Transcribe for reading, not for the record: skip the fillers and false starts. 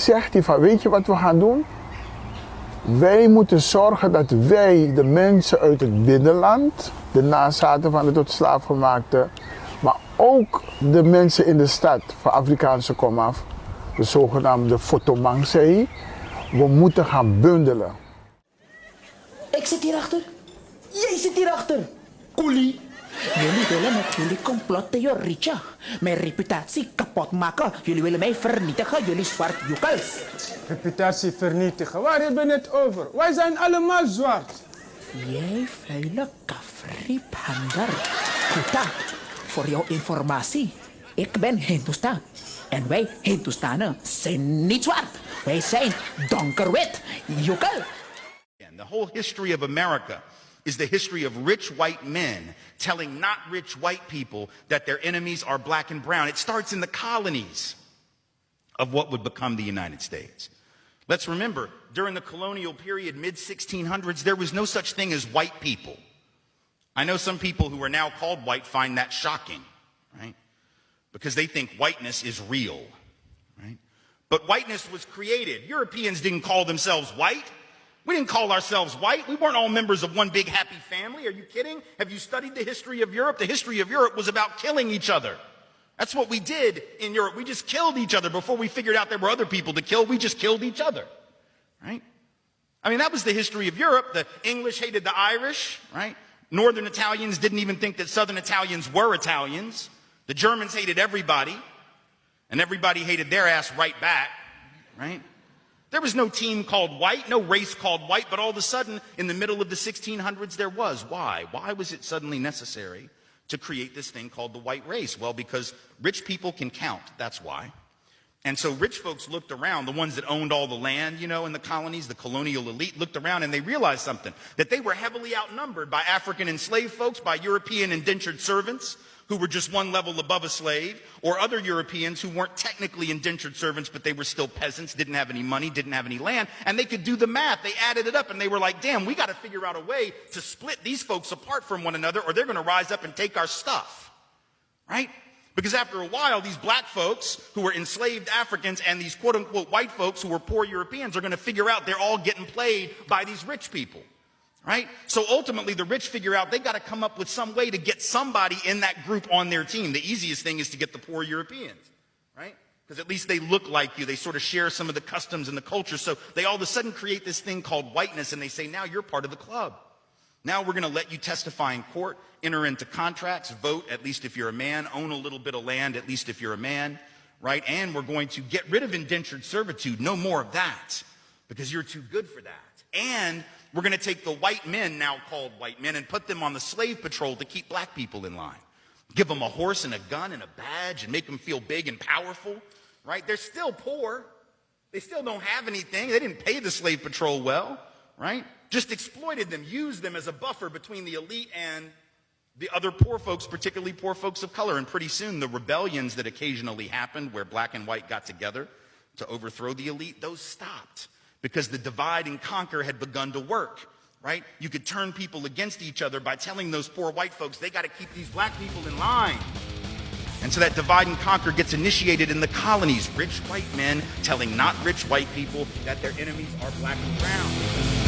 zegt hij van, weet je wat we gaan doen? Wij moeten zorgen dat wij de mensen uit het binnenland, de nazaten van de tot slaafgemaakte, maar ook de mensen in de stad van Afrikaanse komaf, de zogenaamde fotomang, zei hij, we moeten gaan bundelen. Ik zit hierachter. Jij zit hierachter. Koelie. Jullie willen met jullie complottheorieën mijn reputatie kapot maken. Jullie willen mij vernietigen, jullie zwartjoekels. Reputatie vernietigen, waar hebben we het over? Wij zijn allemaal zwart. Jij vuile kafriepander. Kuta, voor jouw informatie. Ik ben Hindustan. En wij Hindustanen zijn niet zwart. Wij zijn donkerwit. Joekel. The whole history of America is the history of rich white men telling not rich white people that their enemies are black and brown. It starts in the colonies of what would become the United States. Let's remember, during the colonial period, mid-1600s, there was no such thing as white people. I know some people who are now called white find that shocking, right? Because they think whiteness is real, right? But whiteness was created. Europeans didn't call themselves white. We didn't call ourselves white. We weren't all members of one big happy family. Are you kidding? Have you studied the history of Europe? The history of Europe was about killing each other. That's what we did in Europe. We just killed each other before we figured out there were other people to kill. We just killed each other, right? I mean, that was the history of Europe. The English hated the Irish, right? Northern Italians didn't even think that Southern Italians were Italians. The Germans hated everybody, and everybody hated their ass right back, right? There was no team called white, no race called white, but all of a sudden, in the middle of the 1600s, there was. Why? Why was it suddenly necessary to create this thing called the white race? Well, because rich people can count, that's why. And so rich folks looked around, the ones that owned all the land, you know, in the colonies, the colonial elite, looked around and they realized something, that they were heavily outnumbered by African enslaved folks, by European indentured servants, who were just one level above a slave, or other Europeans who weren't technically indentured servants, but they were still peasants, didn't have any money, didn't have any land, and they could do the math. They added it up, and they were like, damn, we got to figure out a way to split these folks apart from one another, or they're going to rise up and take our stuff, right? Because after a while, these black folks who were enslaved Africans and these quote-unquote white folks who were poor Europeans are going to figure out they're all getting played by these rich people. Right? So ultimately, the rich figure out they got to come up with some way to get somebody in that group on their team. The easiest thing is to get the poor Europeans, right? Because at least they look like you. They sort of share some of the customs and the culture. So they all of a sudden create this thing called whiteness, and they say, now you're part of the club. Now we're going to let you testify in court, enter into contracts, vote, at least if you're a man, own a little bit of land, at least if you're a man, right? And we're going to get rid of indentured servitude. No more of that, because you're too good for that. And we're going to take the white men, now called white men, and put them on the slave patrol to keep black people in line. Give them a horse and a gun and a badge and make them feel big and powerful, right? They're still poor. They still don't have anything. They didn't pay the slave patrol well, right? Just exploited them, used them as a buffer between the elite and the other poor folks, particularly poor folks of color. And pretty soon, the rebellions that occasionally happened where black and white got together to overthrow the elite, those stopped. Because the divide and conquer had begun to work, right? You could turn people against each other by telling those poor white folks, they got to keep these black people in line. And so that divide and conquer gets initiated in the colonies. Rich white men telling not rich white people that their enemies are black and brown.